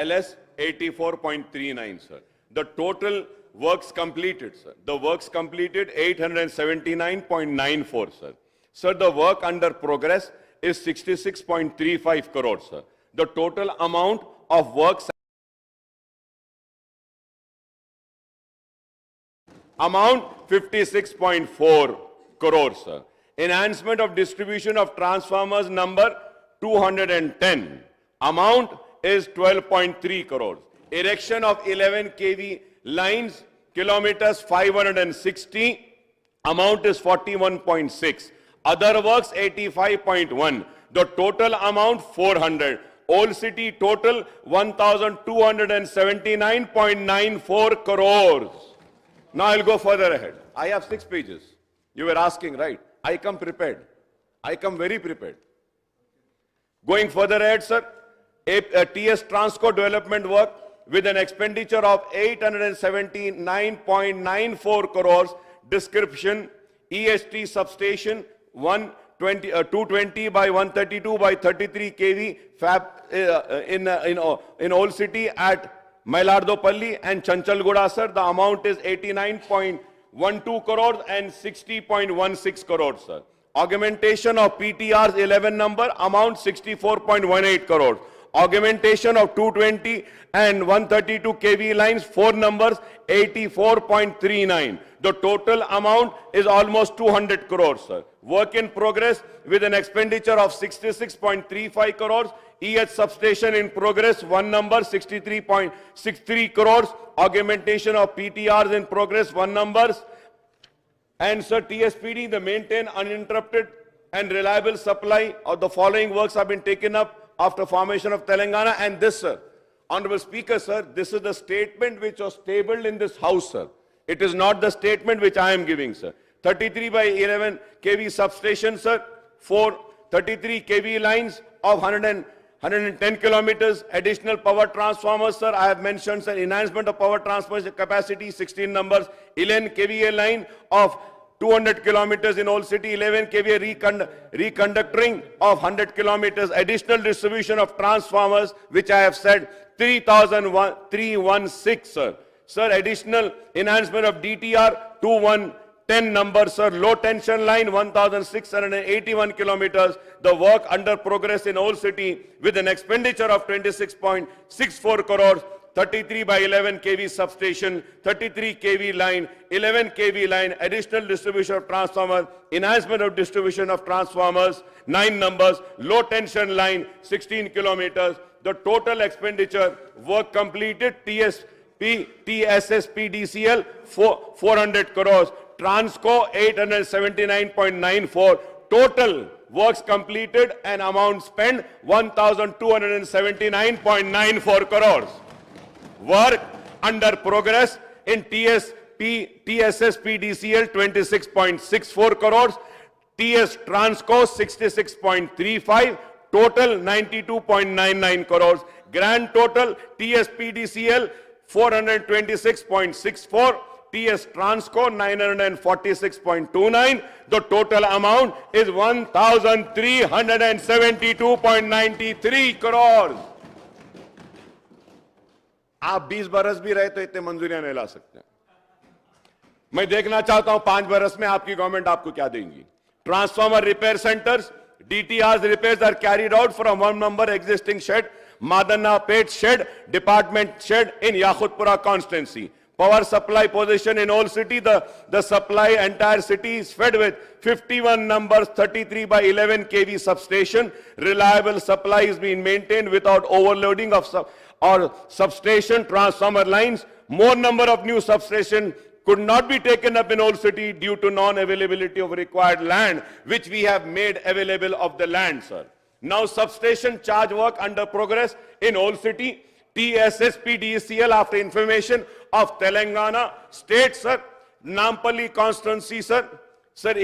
LS 84.39, sir. The total works completed, sir. The works completed 879.94, sir. Sir, the work under progress is 66.35 crores, sir. The total amount of works amount 56.4 crores, sir. Enhancement of distribution of transformers number 210. Amount is 12.3 crores. Erection of 11 kV lines, kilometers 560. Amount is 41.6. Other works 85.1. The total amount 400. Old City total 1,279.94 crores. Now I'll go further ahead. I have 6 pages. You were asking, right? I come prepared. I come very prepared. Going further ahead, sir, TS Transco development work with an expenditure of 879.94 crores. Description: EST substation 220 by 132 by 33 kV fab in Old City at Mailardopalli and Chanchalguda, sir. The amount is 89.12 crores and 60.16 crores, sir. Augmentation of PTR's 11 number, amount 64.18 crores. Augmentation of 220 and 132 kV lines, 4 numbers, 84.39. The total amount is almost 200 crores, sir. Work in progress with an expenditure of 66.35 crores. EH substation in progress, 1 number, 63.63 crores. Augmentation of PTRs in progress, 1 numbers. And sir, TSPD, the maintain uninterrupted and reliable supply of the following works have been taken up after formation of Telangana. And this, sir, Honorable Speaker, sir, this is the statement which was tabled in this House, sir. It is not the statement which I am giving, sir. 33 by 11 kV substation, sir. 33 kV lines of 110 kilometers. Additional power transformers, sir. I have mentioned, sir, enhancement of power transformers capacity, 16 numbers. 11 kVA line of 200 kilometers in Old City, 11 kVA reconductoring of 100 kilometers, additional distribution of transformers, which I have said, 316, sir. Sir, additional enhancement of DTR, 2110 numbers, sir. Low tension line, 1,681 kilometers. The work under progress in Old City with an expenditure of 26.64 crores. 33 by 11 kV substation, 33 kV line, 11 kV line, additional distribution of transformers, enhancement of distribution of transformers, 9 numbers, low tension line, 16 kilometers. The total expenditure, work completed, TSSPDCL, 400 crores, Transco, 879.94, total works completed and amount spent, 1,279.94 crores. Work under progress in TSSPDCL 26.64 crores, TS Transco 66.35, total 92.99 crores. Grand total TSPDCL 426.64, TS Transco 946.29. The total amount is 1,372.93 crores. आप 20 बरस भी रहे तो इतने मंजूरियां नहीं ला सकते। मैं देखना चाहता हूं 5 बरस में आपकी गवर्नमेंट आपको क्या देंगी। Transformer repair centres, DTRs repairs are carried out from 1 number existing shed, Madanna Pet shed, department shed in Yakutpura constituency. Power supply position in Old City, the supply entire city is fed with 51 numbers, 33 by 11 kV substation. Reliable supply is being maintained without overloading of substation transformer lines. More number of new substations could not be taken up in Old City due to non-availability of required land, which we have made available of the land, sir. Now substation charge work under progress in Old City. TSSPDCL, after information of Telangana state, sir. Nampally constituency, sir. Sir,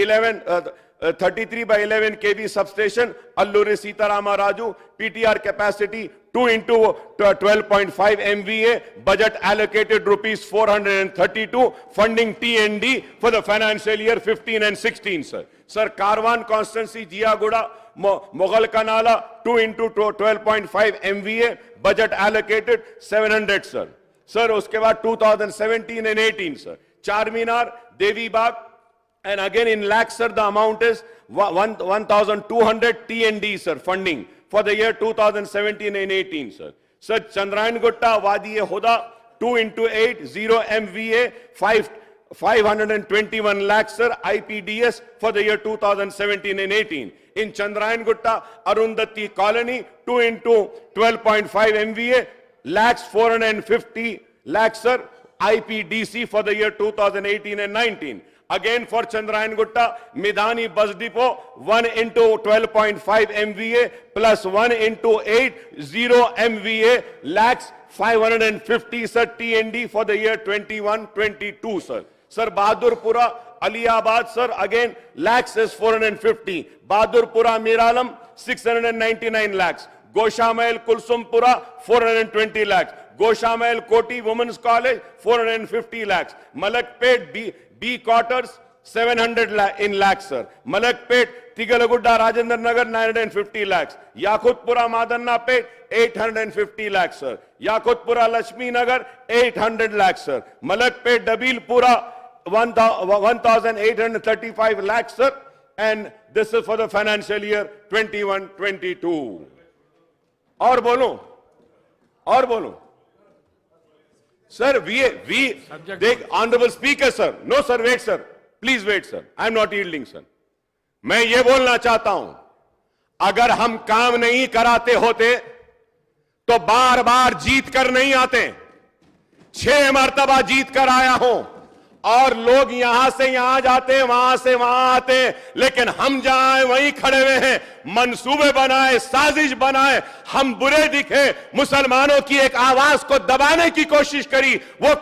33 by 11 kV substation, Alluri Sitarama Raju, PTR capacity 2 into 12.5 MVA, budget allocated rupees 432, funding TND for the financial year 15 and 16, sir. Sir, Karwan constituency, Jiagoda, Mughal Kanala, 2 into 12.5 MVA, budget allocated 700, sir. Sir, uske baad 2017 and 18, sir. Charminar, Devi Bagh, and again in lakhs, sir, the amount is 1,200 TND, sir, funding for the year 2017 and 18, sir. Sir, Chandrayan Gutta, Wadi-e-Huda, 2 into 8, 0 MVA, 521 lakhs, sir, IPDS for the year 2017 and 18. In Chandrayan Gutta, Arundhati Colony, 2 into 12.5 MVA, lakhs 450 lakhs, sir, IPDC for the year 2018 and 19. Again for Chandrayan Gutta, Midhani Bus Depot, 1 into 12.5 MVA plus 1 into 8, 0 MVA, lakhs 550, sir, TND for the year 21-22, sir. Sir, Bahadurpura, Aliabad, sir, again, lakhs is 450. Bahadurpura, Miralam, 699 lakhs. Goshamayal, Kulsumpura, 420 lakhs. Goshamayal, Koti Women's College, 450 lakhs. Malakpet, B quarters, 700 in lakhs, sir. Malakpet, Tigalagudda, Rajendra Nagar, 950 lakhs. Yakutpura, Madannapet, 850 lakhs, sir. Yakutpura, Lakshmi Nagar, 800 lakhs, sir. Malakpet, Dabilpura, 1,835 lakhs, sir. And this is for the financial year 21-22. और बोलूं sir, we take honorable speaker, sir. No, sir, wait, sir. Please wait, sir. I am not yielding, sir. मैं ये बोलना चाहता हूं, अगर हम काम नहीं कराते होते तो बार बार जीत कर नहीं आते। 6 मर्तबा जीत कर आया हूं और लोग यहां से यहां जाते, वहां से वहां आते, लेकिन हम जहां वहीं खड़े हुए हैं। मंसूबे बनाए, साजिश बनाए, हम बुरे दिखे, मुसलमानों की एक आवाज को दबाने की कोशिश करी, वो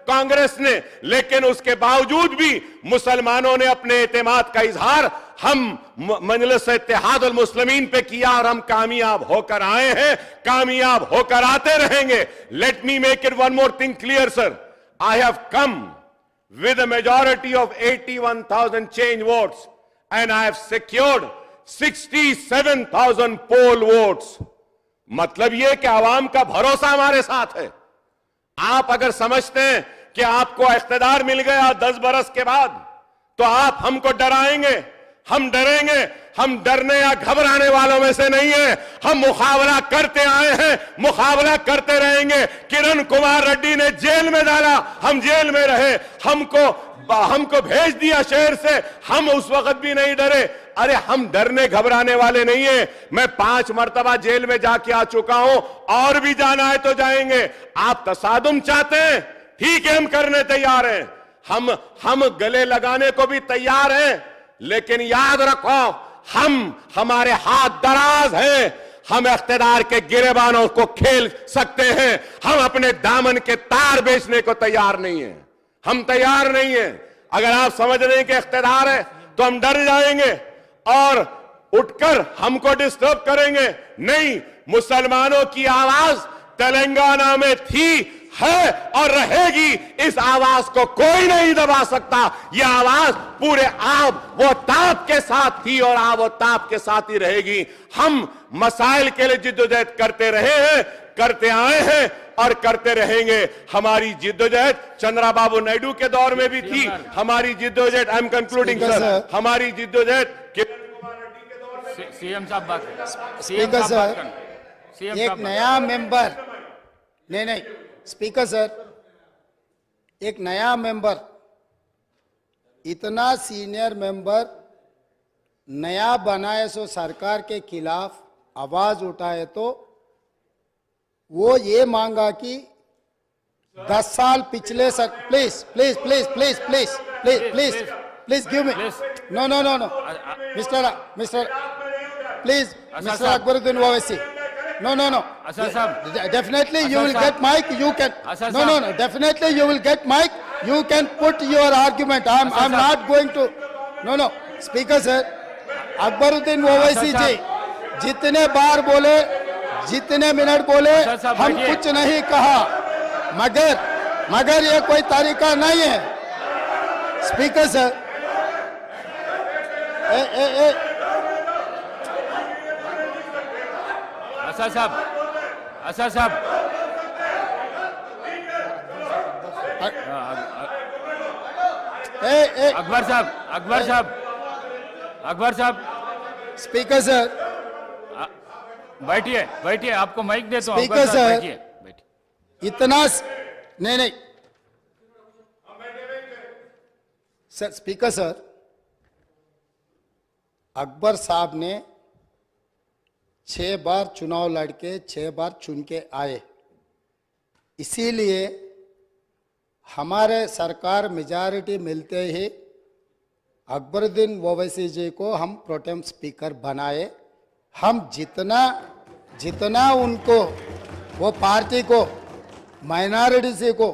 कांग्रेस ने, लेकिन उसके बावजूद भी मुसलमानों ने अपने एतमाद का इजहार हम मजलिस इत्तेहाद अल मुस्लिमीन पे किया और हम कामयाब होकर आए हैं, कामयाब होकर आते रहेंगे। Let me make it one more thing clear, sir. I have come with a majority of 81,000 change votes and I have secured 67,000 poll votes. मतलब ये कि आवाम का भरोसा हमारे साथ है. आप अगर समझते हैं कि आपको इख्तिदार मिल गया 10 बरस के बाद तो आप हमको डराएंगे, हम डरेंगे. हम डरने या घबराने वालों में से नहीं है. हम मुकाबला करते आए हैं, मुकाबला करते रहेंगे. किरण कुमार रेड्डी ने जेल में डाला, हम जेल में रहे, हमको भेज दिया शहर से, हम उस वक्त भी नहीं डरे. अरे हम डरने घबराने वाले नहीं है. मैं 5 मर्तबा जेल में जाके आ चुका हूं, और भी जाना है तो जाएंगे. आप तसादुम चाहते हैं, ठीक है, हम करने तैयार हैं. हम गले लगाने को भी तैयार हैं, लेकिन याद रखो, हमारे हाथ दराज हैं. हम इख्तिदार के गिरेबानों को खेल सकते हैं. हम अपने दामन के तार बेचने को तैयार नहीं हैं. हम तैयार नहीं हैं. अगर आप समझ रहे हैं कि इख्तिदार है तो हम डर जाएंगे और उठकर हमको डिस्टर्ब करेंगे. नहीं, मुसलमानों की आवाज तेलंगाना में थी, है और रहेगी. इस आवाज को कोई नहीं दबा सकता. यह आवाज पूरे वो ताप के साथ थी और वो ताप के साथ ही रहेगी. हम मसाइल के लिए जिद्दोजहद करते रहे हैं, करते आए हैं और करते रहेंगे. हमारी जिद्दोजहद चंद्रबाबू नायडू के दौर में भी थी. हमारी जिद्दोजहद, आई एम कंक्लूडिंग सर, हमारी जिद्दोजहद किरण कुमार रेड्डी के दौर में. सीएम साहब बात करें. स्पीकर सर, एक नया मेंबर, नहीं स्पीकर सर, एक नया मेंबर, इतना सीनियर मेंबर नया बनाए सो सरकार के खिलाफ आवाज उठाए तो वो ये मांगा कि 10 साल पिछले sir, please give me, no mister please, mister Akbaruddin Owaisi, no definitely you will get mic, you can, no definitely you will get mic, you can put your argument. I'm not going to, no speaker sir, Akbaruddin Owaisi ji जितने बार बोले जितने minute बोले साहब, हम बैठिए। कुछ नहीं कहा, मगर ये कोई तरीका नहीं है। स्पीकर सर, असद साहब, असद साहब, अकबर साहब, अकबर साहब, अकबर साहब, स्पीकर सर, बैठिए, बैठिए, आपको माइक देता हूं। स्पीकर अकबर साहब, सर। बैठिए, बैठिए। नहीं सर, स्पीकर सर, अकबर साहब ने 6 बार चुनाव लड़के 6 बार चुन के आए, इसीलिए हमारे सरकार मेजॉरिटी मिलते ही अकबरुद्दीन ओवैसी जी को हम प्रोटेम स्पीकर बनाए। हम जितना उनको, वो पार्टी को, माइनॉरिटी को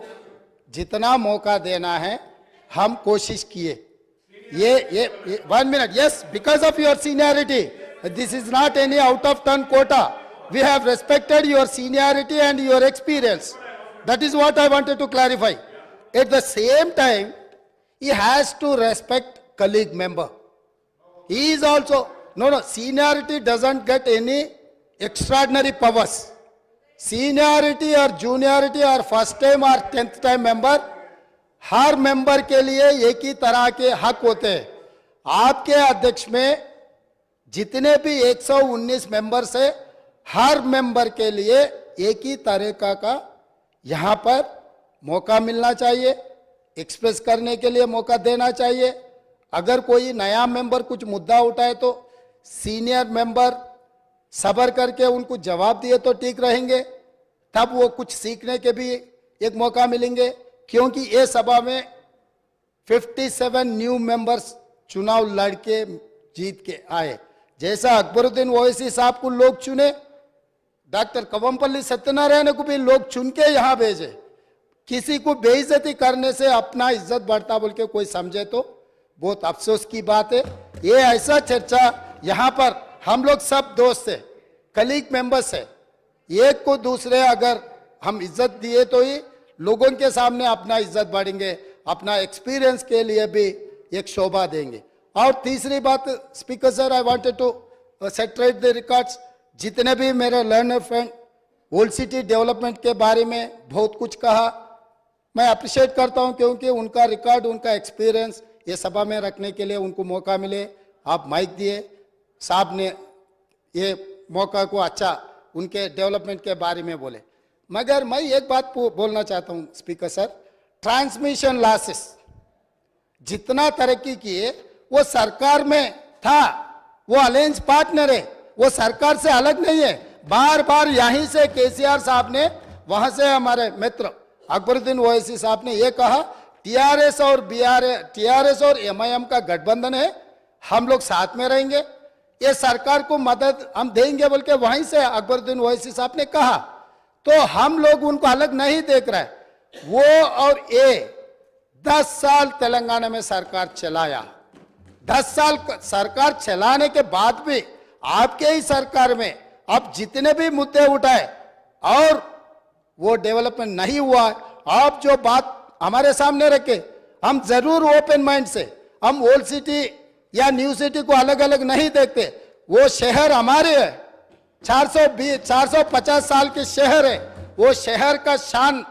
जितना मौका देना है हम कोशिश किए। ये 1 minute, yes, because of your seniority, this is not any out of turn quota, we have respected your seniority and your experience, that is what I wanted to clarify. At the same time, he has to respect colleague member. He is also, no, seniority doesn't get any extraordinary powers. Seniority or juniority or first time or 10th time member, her member के लिए एक ही तरह के हक होते हैं। आपके अध्यक्ष में जितने भी 119 मेंबर्स है, हर मेंबर के लिए एक ही तरीका का यहाँ पर मौका मिलना चाहिए, एक्सप्रेस करने के लिए मौका देना चाहिए। अगर कोई नया मेंबर कुछ मुद्दा उठाए तो सीनियर मेंबर सब्र करके उनको जवाब दिए तो ठीक रहेंगे, तब वो कुछ सीखने के भी एक मौका मिलेंगे। क्योंकि ये सभा में 57 न्यू मेंबर्स चुनाव लड़के जीत के आए। जैसा अकबरुद्दीन ओवैसी साहब को लोग चुने, डॉक्टर कवंपल्ली सत्यनारायण को भी लोग चुन के यहाँ भेजे। किसी को बेइज्जती करने से अपना इज्जत बढ़ता बोल के कोई समझे तो बहुत अफसोस की बात है। ये ऐसा चर्चा यहाँ पर हम लोग सब दोस्त है, कलीग मेंबर्स है, एक को दूसरे अगर हम इज्जत दिए तो ही लोगों के सामने अपना इज्जत बढ़ेंगे, अपना एक्सपीरियंस के लिए भी एक शोभा देंगे। और तीसरी बात, speaker sir, I wanted to set right the records. जितने भी मेरे learned friend old city development के बारे में बहुत कुछ कहा, मैं अप्रिशिएट करता हूं, क्योंकि उनका रिकॉर्ड, उनका एक्सपीरियंस ये सभा में रखने के लिए उनको मौका मिले। आप माइक दिए, साहब ने ये मौका को अच्छा उनके डेवलपमेंट के बारे में बोले। मगर मैं एक बात बोलना चाहता हूं स्पीकर सर, ट्रांसमिशन लॉसेस जितना तरक्की किए वो सरकार में था, वो अलायंस पार्टनर है, वो सरकार से अलग नहीं है। बार बार यहीं से केसीआर साहब ने, वहां से हमारे मित्र अकबरुद्दीन ओवैसी साहब ने ये कहा, टीआरएस और एमआईएम का गठबंधन है, हम लोग साथ में रहेंगे, ये सरकार को मदद हम देंगे बोल के वहीं से अकबरुद्दीन ओवैसी साहब ने कहा। तो हम लोग उनको अलग नहीं देख रहे। वो और ये 10 साल तेलंगाना में सरकार चलाया, 10 साल सरकार चलाने के बाद भी आपके ही सरकार में अब जितने भी मुद्दे उठाए और वो डेवलपमेंट नहीं हुआ। आप जो बात हमारे सामने रखे, हम जरूर ओपन माइंड से, हम ओल्ड सिटी या न्यू सिटी को अलग अलग नहीं देखते। वो शहर हमारे है, 450 साल के शहर है, वो शहर का शान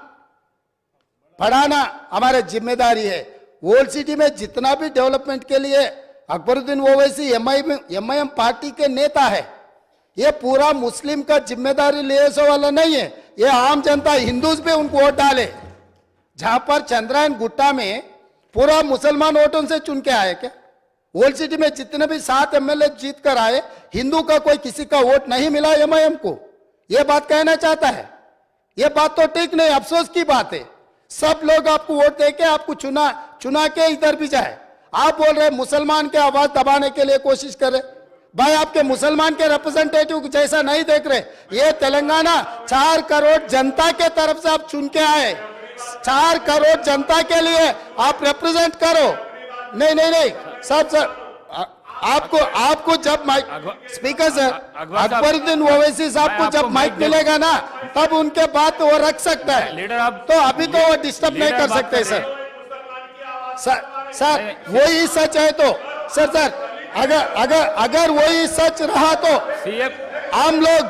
बढ़ाना हमारी जिम्मेदारी है। ओल्ड सिटी में जितना भी डेवलपमेंट के लिए अकबरुद्दीन ओवैसी एमआईएम पार्टी के नेता है, ये पूरा मुस्लिम का जिम्मेदारी ले वाला नहीं है। ये आम जनता, हिंदूज भी उनको वोट डाले। जहां पर चंद्रायन गुट्टा में पूरा मुसलमान वोटों से चुन के आए क्या? ओल्ड सिटी में जितने भी 7 एमएलए जीत कर आए, हिंदू का कोई किसी का वोट नहीं मिला एमआईएम को। ये बात कहना चाहता है, ये बात तो ठीक नहीं, अफसोस की बात है। सब लोग आपको वोट देके आपको चुना के इधर भी जाए। आप बोल रहे मुसलमान के आवाज दबाने के लिए कोशिश कर रहे। भाई आपके मुसलमान के रिप्रेजेंटेटिव जैसा नहीं देख रहे। ये तेलंगाना 4 करोड़ जनता के तरफ से आप चुन के आए, 4 करोड़ जनता के लिए आप रिप्रेजेंट करो। नहीं, सब सर, आपको जब माइक स्पीकर सर अकबर साहब, अकबरुद्दीन ओवैसी साहब मैं को जब आपको माइक माइक दे- मिलेगा ना तब उनके बात वो रख सकता है। लीडर आप तो अभी तो वो डिस्टर्ब नहीं लीडर कर बात सकते कर सर। रहे सर वही सच है तो सर अगर वही सच रहा तो सीएम हम लोग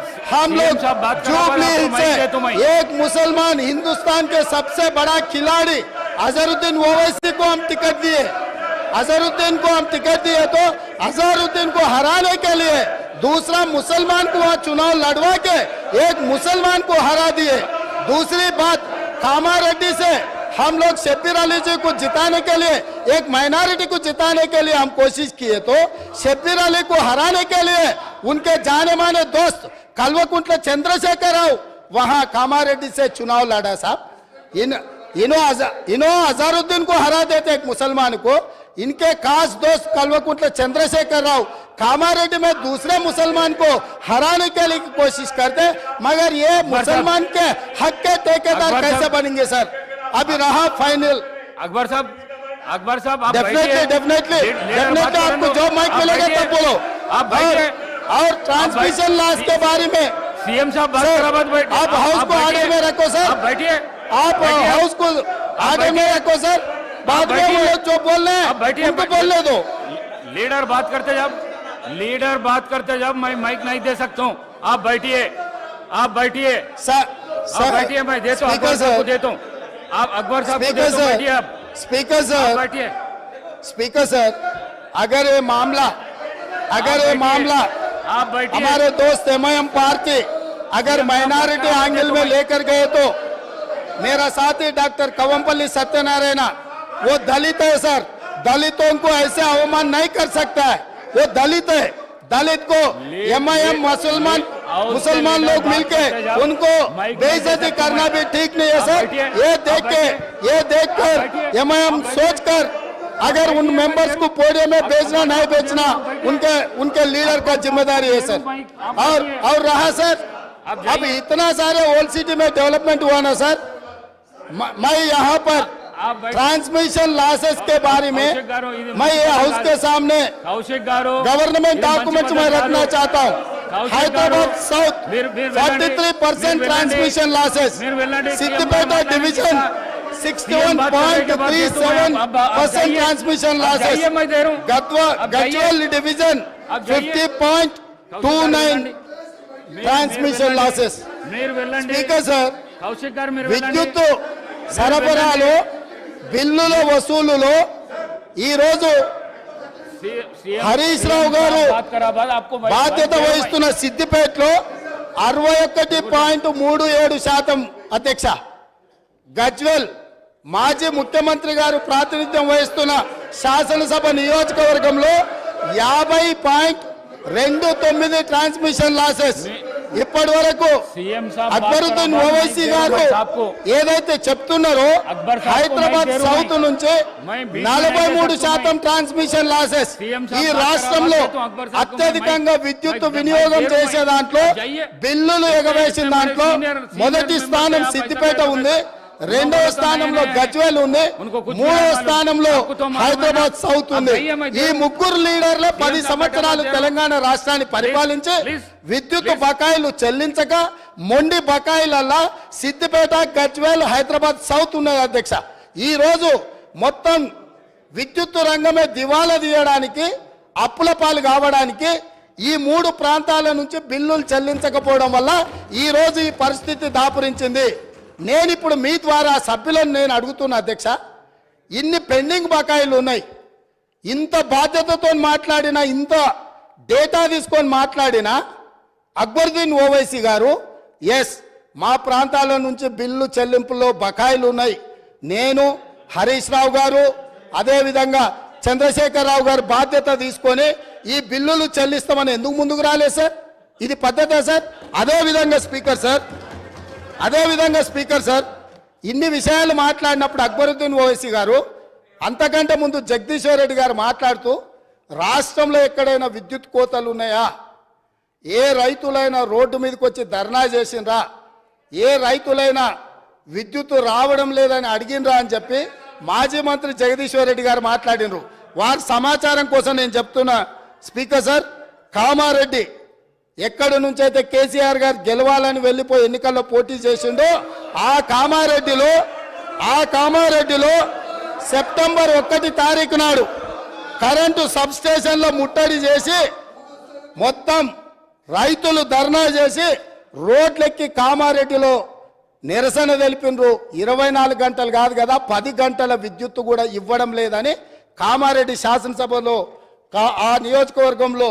साहब बात करा, जुबली आपको हिल्स माइक दे तो से माइक। एक मुसलमान हिंदुस्तान के सबसे बड़ा खिलाड़ी अजहरुद्दीन ओवैसी को हम टिकट दिए। अजहरुद्दीन को हम टिकट दिए तो अजहरुद्दीन को हराने के लिए दूसरा मुसलमान को वहां चुनाव लड़वा के एक मुसलमान को हरा दिए। दूसरी बात कामारेड्डी से हम लोग शब्बीर अली जी को जिताने के लिए एक माइनॉरिटी को जिताने के लिए हम कोशिश किए तो शब्बीर अली को हराने के लिए उनके जाने माने दोस्त कल्वकुंट्ला चंद्रशेखर राव वहां कामारेड्डी से चुनाव लड़ा साहब। इन्हों अजहरुद्दीन को हरा देते एक मुसलमान को। इनके खास दोस्त कल्वकुंट्ला चंद्रशेखर राव कामारेड्डी में दूसरे मुसलमान को हराने के लिए कोशिश करते, मगर ये मुसलमान के हक के ठेकेदार अकबर कैसे साहब- बनेंगे सर? अभी रहा फाइनल। अकबर साहब आप डेफिनेटली आपको जो माइक मिलेगा तब बोलो। आप बैठिए। और ट्रांसमिशन लॉस के बारे में सीएम साहब बात सर, करा बात बैठ आप हाउस को बैठिए। आर्डर में रखो सर। आप बैठिए। आप बैठिए। हाउस को आर्डर में बैठिए। रखो सर। बाद में वो बैठिए। लोग जो बोल रहे आप बैठिए, हैं उनको बैठिए। बोलने दो। लीडर बात करते जब मैं माइक नहीं दे सकता हूँ। आप बैठिए सर बैठिए, मैं देता हूँ स्पीकर अकबर साहब को सर, देता हूँ। आप अकबर साहब को स्पीकर देता हूँ, सर, बैठिए आप स्पीकर आप सर, बैठिए। स्पीकर सर, अगर ये मामला आप बैठिए। हमारे दोस्त एमआईएम पार्टी अगर माइनॉरिटी एंगल में लेकर गए तो मेरा साथी डॉक्टर कवंपल्ली सत्यनारायण वो दलित है सर। दलितों को ऐसे अवमान नहीं कर सकता है, वो दलित है। दलित को एमआईएम मुसलमान लोग मिलके उनको बेइज्जती करना भी ठीक नहीं है सर। ये देखकर एमआईएम सोचकर अगर उन मेंबर्स को पोडियम में भेजना नहीं भेजना उनके लीडर का जिम्मेदारी है सर। और रहा सर अब इतना सारे ओल्ड सिटी में डेवलपमेंट हुआ ना सर, मैं यहाँ पर ट्रांसमिशन लॉसेस के बारे में मैं ये हाउस के सामने कौशिक गारू गवर्नमेंट डॉक्यूमेंट्स में रखना चाहता हूँ। Hyderabad south 43% transmission losses, Siddipet division 61.37% transmission losses, Gadwal division 50.29 transmission losses. Speaker sir, Kaushik garu మీరు విద్యుత్ సరఫరాలో బిల్లుల వసూలులో ఈ రోజు హరీష్ రావు గారు బాధ్యత వహిస్తున్న సిద్దిపేటలో 61.37% అధ్యక్ష, గజ్వెల్ మాజీ ముఖ్యమంత్రి గారు ప్రాతినిధ్యం వహిస్తున్న శాసనసభ నియోజకవర్గంలో 50.29 ట్రాన్స్మిషన్ లాసెస్। ఇప్పటి వరకు అక్బరుద్దీన్ ఓవైసీ గారు ఏదైతే చెప్తున్నారో హైదరాబాద్ సౌత్ నుంచి 43% ట్రాన్స్మిషన్ లాసెస్। ఈ రాష్ట్రంలో అత్యధికంగా విద్యుత్ వినియోగం చేసే దాంట్లో బిల్లులు ఎగవేసిన దాంట్లో మొదటి స్థానం సిద్దిపేట ఉంది, రెండవ స్థానంలో గజ్వేల్ ఉంది, మూడవ స్థానంలో హైదరాబాద్ సౌత్ ఉంది। ఈ ముగ్గురు లీడర్లు 10 సంవత్సరాలు తెలంగాణ రాష్ట్రాన్ని పరిపాలించి విద్యుత్ బకాయిలు చెల్లించక మొండి బకాయిలల్లా సిద్దిపేట, గజ్వేల్, హైదరాబాద్ సౌత్ ఉన్నది అధ్యక్ష। ఈ రోజు మొత్తం విద్యుత్ రంగమే దివాలా తీయడానికి, అప్పుల పాలు కావడానికి ఈ 3 ప్రాంతాల నుంచి బిల్లులు చెల్లించకపోవడం వల్ల ఈ రోజు ఈ పరిస్థితి దాపురించింది। నేను ఇప్పుడు మీ ద్వారా సభ్యులను నేను అడుగుతున్నా అధ్యక్ష, ఇన్ని పెండింగ్ బకాయిలు ఉన్నాయి, ఇంత బాధ్యతతో మాట్లాడినా, ఇంత డేటా తీసుకొని మాట్లాడినా అక్బరుద్దీన్ ఓవైసీ గారు ఎస్ మా ప్రాంతాల నుంచి బిల్లు చెల్లింపులో బకాయిలు ఉన్నాయి, నేను హరీష్ రావు గారు అదేవిధంగా చంద్రశేఖర్ రావు గారు బాధ్యత తీసుకొని ఈ బిల్లులు చెల్లిస్తామని ఎందుకు ముందుకు రాలేదు సార్? ఇది పద్ధతే సార్? అదేవిధంగా స్పీకర్ సార్, ఇన్ని విషయాలు మాట్లాడినప్పుడు అక్బరుద్దీన్ ఓవైసీ గారు అంతకంటే ముందు జగదీశ్వర్ రెడ్డి గారు మాట్లాడుతూ రాష్ట్రంలో ఎక్కడైనా విద్యుత్ కోతలు ఉన్నాయా, ఏ రైతులైనా రోడ్డు మీదకి వచ్చి ధర్నా చేసిండ్రా, ఏ రైతులైనా విద్యుత్ రావడం లేదని అడిగినరా అని చెప్పి మాజీ మంత్రి జగదీశ్వర్ రెడ్డి గారు మాట్లాడినరు। వారి సమాచారం కోసం నేను చెప్తున్నా స్పీకర్ సార్, కామారెడ్డి ఎక్కడి నుంచి అయితే కేసీఆర్ గారు గెలవాలని వెళ్ళిపోయి ఎన్నికల్లో పోటీ చేసిండో ఆ కామారెడ్డిలో సెప్టెంబర్ 1 తారీఖు నాడు కరెంటు సబ్ స్టేషన్లో ముట్టడి చేసి మొత్తం రైతులు ధర్నా చేసి రోడ్లెక్కి కామారెడ్డిలో నిరసన తెలిపినరు. 24 గంటలు కాదు కదా, 10 గంటల విద్యుత్తు కూడా ఇవ్వడం లేదని కామారెడ్డి శాసనసభలో ఆ నియోజకవర్గంలో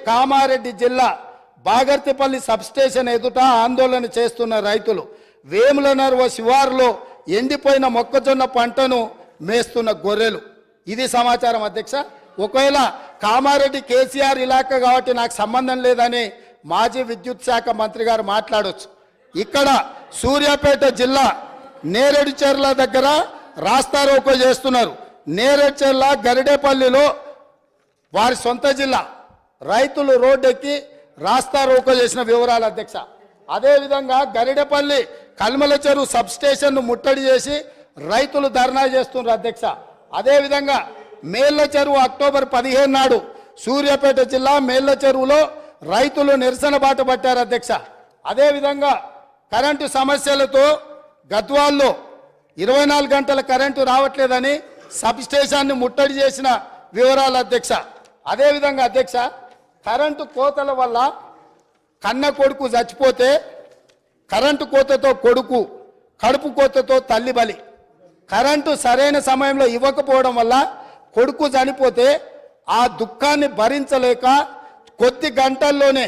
కామారెడ్డి జిల్లా బాగర్తిపల్లి సబ్స్టేషన్ ఎదుట ఆందోళన చేస్తున్న రైతులు, వేములనర్వ శివారులో ఎండిపోయిన మొక్కజొన్న పంటను మేస్తున్న గొర్రెలు. ఇది సమాచారం అధ్యక్ష. ఒకవేళ కామారెడ్డి కేసీఆర్ ఇలాకా కాబట్టి నాకు సంబంధం లేదని మాజీ విద్యుత్ శాఖ మంత్రి గారు మాట్లాడొచ్చు. ఇక్కడ సూర్యాపేట జిల్లా నేరేడుచెర్ల దగ్గర రాస్తారోకో చేస్తున్నారు. నేరేడుచెర్ల గరిడేపల్లిలో వారి సొంత జిల్లా రైతులు రోడ్డెక్కి రాస్తారోకో చేసిన వివరాలు అధ్యక్ష. అదేవిధంగా గరిడేపల్లి కల్మల చెరువు సబ్ స్టేషన్ను ముట్టడి చేసి రైతులు ధర్నా చేస్తున్నారు అధ్యక్ష. అదేవిధంగా మేళ్ల చెరువు అక్టోబర్ 15 నాడు సూర్యాపేట జిల్లా మేళ్ల చెరువులో రైతులు నిరసన బాట పట్టారు అధ్యక్ష. అదేవిధంగా కరెంటు సమస్యలతో గద్వాల్లో 24 గంటల కరెంటు రావట్లేదని సబ్ స్టేషన్ని ముట్టడి చేసిన వివరాలు అధ్యక్ష. అదేవిధంగా అధ్యక్ష, కరెంటు కోతల వల్ల కన్న కొడుకు చచ్చిపోతే కరెంటు కోతతో కొడుకు, కడుపు కోతతో తల్లి బలి. కరెంటు సరైన సమయంలో ఇవ్వకపోవడం వల్ల కొడుకు చనిపోతే ఆ దుఃఖాన్ని భరించలేక కొద్ది గంటల్లోనే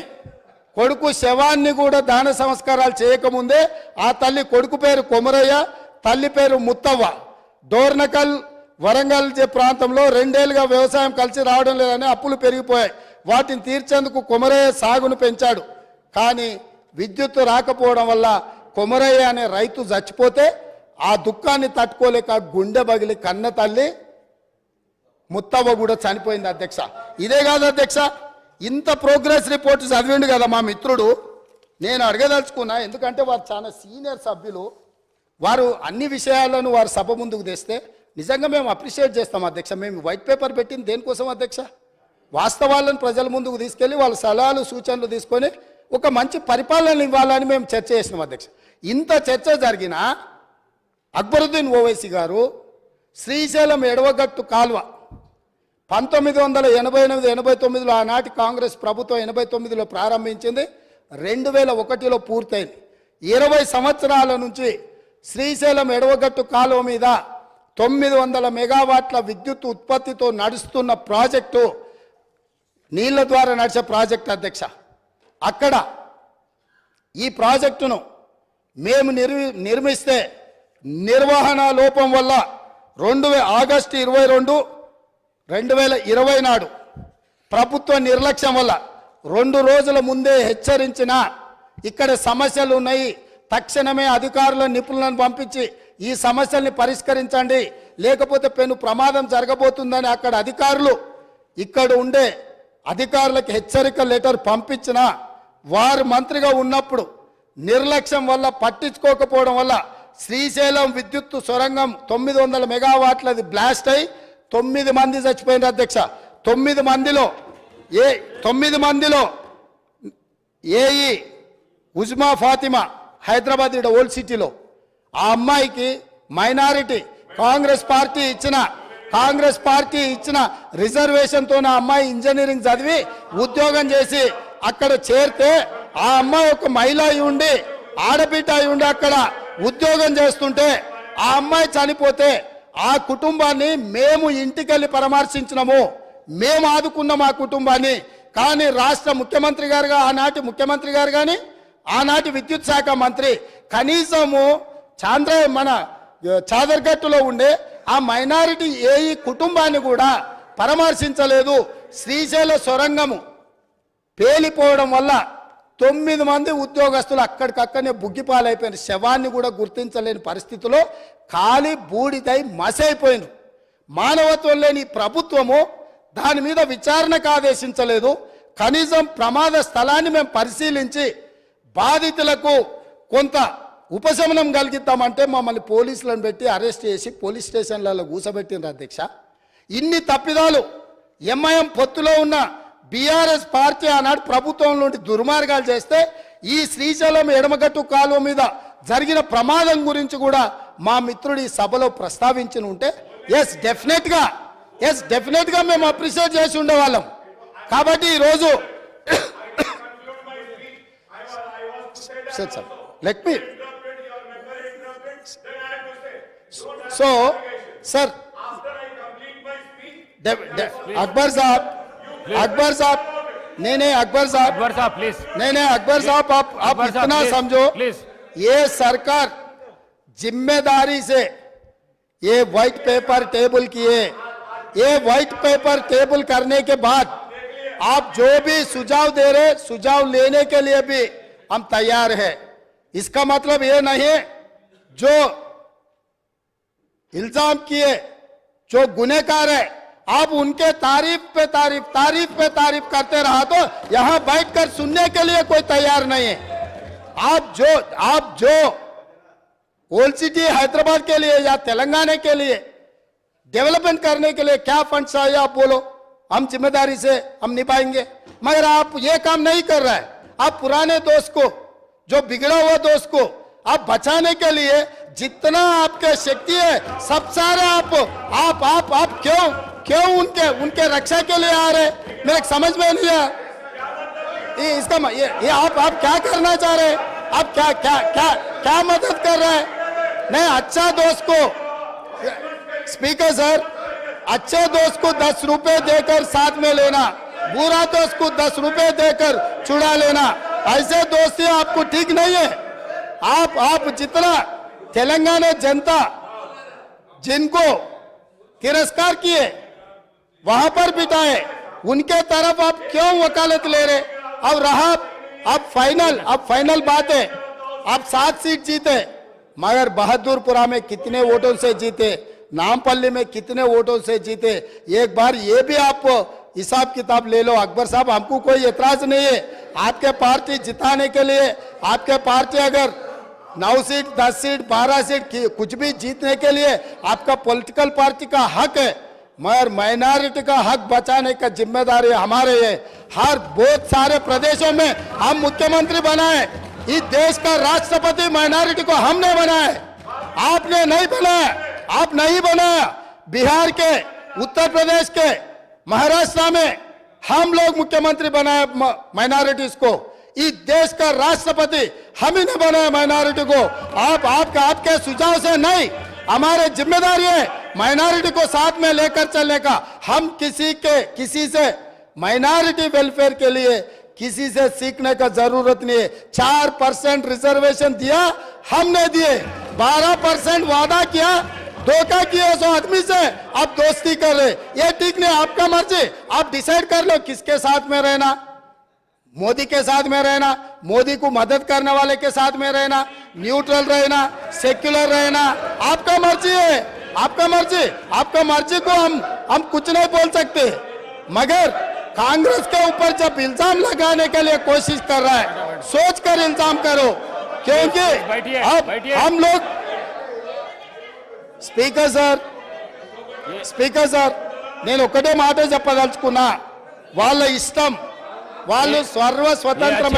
కొడుకు శవాన్ని కూడా దాన సంస్కారాలు చేయకముందే ఆ తల్లి, కొడుకు పేరు కొమరయ్య, తల్లి పేరు ముత్తవ్వ, డోర్నకల్ వరంగల్ ప్రాంతంలో 2 ఏళ్లుగా వ్యవసాయం కలిసి రావడం లేదని అప్పులు పెరిగిపోయాయి. వాటిని తీర్చేందుకు కొమరయ్య సాగును పెంచాడు. కానీ విద్యుత్తు రాకపోవడం వల్ల కొమరయ్య అనే రైతు చచ్చిపోతే ఆ దుఃఖాన్ని తట్టుకోలేక గుండె బగిలి కన్న తల్లి ముత్తవ్వ కూడా చనిపోయింది అధ్యక్ష. ఇదే కాదు అధ్యక్ష, ఇంత ప్రోగ్రెస్ రిపోర్ట్ చదివిండు కదా మా మిత్రుడు. నేను అడగదలుచుకున్నా, ఎందుకంటే వారు చాలా సీనియర్ సభ్యులు, వారు అన్ని విషయాలను వారు సభ ముందుకు తెస్తే నిజంగా మేము అప్రిషియేట్ చేస్తాం అధ్యక్ష. మేము వైట్ పేపర్ పెట్టింది దేనికోసం అధ్యక్ష? వాస్తవాలను ప్రజల ముందుకు తీసుకెళ్లి వాళ్ళ సలహాలు సూచనలు తీసుకొని ఒక మంచి పరిపాలన ఇవ్వాలని మేము చర్చ చేసినాం అధ్యక్ష. ఇంత చర్చ జరిగినా అక్బరుద్దీన్ ఓవైసీ గారు శ్రీశైలం ఎడవగట్టు కాల్వ 1988-89లో ఆనాటి కాంగ్రెస్ ప్రభుత్వం 89లో ప్రారంభించింది, 2001లో పూర్తయింది. 20 సంవత్సరాల నుంచి శ్రీశైలం ఎడవగట్టు కాలువ మీద 900 మెగావాట్ల విద్యుత్ ఉత్పత్తితో నడుస్తున్న ప్రాజెక్టు నీళ్ల ద్వారా నడిచే ప్రాజెక్ట్ అధ్యక్ష. అక్కడ ఈ ప్రాజెక్టును మేము నిర్మిస్తే నిర్వహణ లోపం వల్ల ఆగస్టు 22, 2020 నాడు ప్రభుత్వ నిర్లక్ష్యం వల్ల 2 రోజుల ముందే హెచ్చరించిన ఇక్కడ సమస్యలు ఉన్నాయి, తక్షణమే అధికారుల నిపుణులను పంపించి ఈ సమస్యల్ని పరిష్కరించండి, లేకపోతే పెను ప్రమాదం జరగబోతుందని అక్కడ అధికారులు ఇక్కడ ఉండే అధికారులకు హెచ్చరిక లెటర్ పంపించిన వారు మంత్రిగా ఉన్నప్పుడు నిర్లక్ష్యం వల్ల, పట్టించుకోకపోవడం వల్ల శ్రీశైలం విద్యుత్తు సొరంగం 900 మెగావాట్లది బ్లాస్ట్ అయి 9 మంది చచ్చిపోయినారు అధ్యక్ష. 9 మందిలో ఏఈ ఉజ్మా ఫాతిమా హైదరాబాద్ ఓల్డ్ సిటీలో ఆ అమ్మాయికి మైనారిటీ కాంగ్రెస్ పార్టీ ఇచ్చిన రిజర్వేషన్తో ఆ అమ్మాయి ఇంజనీరింగ్ చదివి ఉద్యోగం చేసి అక్కడ చేరితే ఆ అమ్మాయి ఒక మహిళ అయి ఉండి, ఆడబిడ్డ అయి ఉండి అక్కడ ఉద్యోగం చేస్తుంటే ఆ అమ్మాయి చనిపోతే ఆ కుటుంబాన్ని మేము ఇంటికెళ్ళి పరామర్శించినాము, మేము ఆదుకున్నాం ఆ కుటుంబాన్ని. కానీ రాష్ట్ర ముఖ్యమంత్రి గారుగా ఆనాటి ముఖ్యమంత్రి గారు కానీ ఆనాటి విద్యుత్ శాఖ మంత్రి కనీసము మన చాదర్గట్టులో ఉండే ఆ మైనారిటీ ఏఈ కుటుంబాన్ని కూడా పరామర్శించలేదు. శ్రీశైల సొరంగము పేలిపోవడం వల్ల 9 మంది ఉద్యోగస్తులు అక్కడికక్కడనే బుగ్గిపాలైపోయిన శవాన్ని కూడా గుర్తించలేని పరిస్థితిలో ఖాళీ బూడిదై మసైపోయిన మానవత్వం లేని ప్రభుత్వము దాని మీద విచారణకు ఆదేశించలేదు. కనీసం ప్రమాద స్థలాన్ని మేము పరిశీలించి బాధితులకు కొంత ఉపశమనం కలిగిద్దామంటే మమ్మల్ని పోలీసులను పెట్టి అరెస్ట్ చేసి పోలీస్ స్టేషన్లలో కూసబెట్టినారు అధ్యక్ష. ఇన్ని తప్పిదాలు ఎంఐఎం పొత్తులో ఉన్న బీఆర్ఎస్ పార్టీ ఆనాడు ప్రభుత్వం నుండి దుర్మార్గాలు చేస్తే ఈ శ్రీశైలం ఎడమగట్టు కాలువ మీద జరిగిన ప్రమాదం గురించి కూడా మా మిత్రుడు ఈ సభలో ప్రస్తావించి ఉంటే ఎస్ డెఫినెట్ గా మేము అప్రిషియేట్ చేసి ఉండేవాళ్ళం. కాబట్టి ఈరోజు sir let me so sir Akbar साहब नहीं अकबर साहब प्लीज नहीं अकबर साहब आप अकबर साहब, इतना please, समझो please. ये सरकार जिम्मेदारी से ये व्हाइट पेपर टेबल किए. ये व्हाइट पेपर टेबल करने के बाद आप जो भी सुझाव दे रहे सुझाव लेने के लिए भी हम तैयार है. इसका मतलब ये नहीं है जो इल्जाम किए जो गुनहगार है आप उनके तारीफ पे तारीफ करते रहा तो यहां बैठकर सुनने के लिए कोई तैयार नहीं है. आप जो ओल्ड सिटी हैदराबाद के लिए या तेलंगाना के लिए डेवलपमेंट करने के लिए क्या फंड चाहिए आप बोलो, हम जिम्मेदारी से हम निभाएंगे. मगर आप ये काम नहीं कर रहे हैं. आप पुराने दोस्त को जो बिगड़ा हुआ दोस्त को आप बचाने के लिए जितना आपके शक्ति है सब सारे आप क्यों उनके रक्षा के लिए आ रहे मेरे समझ में नहीं आया. इसका ये आप क्या करना चाह रहे हैं? आप क्या मदद कर रहे हैं? नहीं अच्छा दोस्त को स्पीकर सर अच्छे दोस्त को 10 रुपए देकर साथ में लेना, बुरा दोस्त को 10 रुपए देकर छुड़ा लेना, ऐसे दोस्ती आपको ठीक नहीं है. आप जितना तेलंगाना जनता जिनको तिरस्कार किए वहां पर बिठाए उनके तरफ आप क्यों वकालत ले रहे? अब रहा अब फाइनल बात है. आप 7 सीट जीते मगर बहादुरपुरा में कितने वोटों से जीते, नामपल्ली में कितने वोटों से जीते, एक बार ये भी आप हिसाब किताब ले लो. अकबर साहब हमको कोई एतराज नहीं है. आपके पार्टी जिताने के लिए आपके पार्टी अगर 9 सीट 10 सीट 12 सीट कुछ भी जीतने के लिए आपका पॉलिटिकल पार्टी का हक है. मगर माइनॉरिटी का हक बचाने का जिम्मेदारी हमारे है. हर बहुत सारे प्रदेशों में हम मुख्यमंत्री बनाए. इस देश का राष्ट्रपति माइनॉरिटी को हमने बनाया, आपने नहीं बनाया. आप नहीं बनाया. बिहार के, उत्तर प्रदेश के, महाराष्ट्र में हम लोग मुख्यमंत्री बनाए माइनॉरिटीज को. इस देश का राष्ट्रपति हम ही ने बनाया माइनॉरिटी को. आपके सुझाव से नहीं, हमारे जिम्मेदारी है माइनॉरिटी को साथ में लेकर चलने का. हम किसी से माइनॉरिटी वेलफेयर के लिए किसी से सीखने का जरूरत नहीं है. 4% रिजर्वेशन दिया हमने दिए, 12% वादा किया, धोखा किया उस आदमी से आप दोस्ती कर रहे. ये ठीक नहीं. आपका मर्जी, आप डिसाइड कर लो किसके साथ में रहना. मोदी के साथ में रहना, मोदी को मदद करने वाले के साथ में रहना, न्यूट्रल रहना, सेक्युलर रहना, आपका मर्जी है. आपका मर्जी को हम कुछ नहीं बोल सकते. मगर कांग्रेस के ऊपर जब इल्जाम लगाने के लिए कोशिश कर रहा है सोच कर इल्जाम करो, क्योंकि अब हम लोग స్పీకర్ సార్ నేను ఒకటే మాట చెప్పదలుచుకున్నా. వాళ్ళ ఇష్టం, వాళ్ళు స్వతంత్రం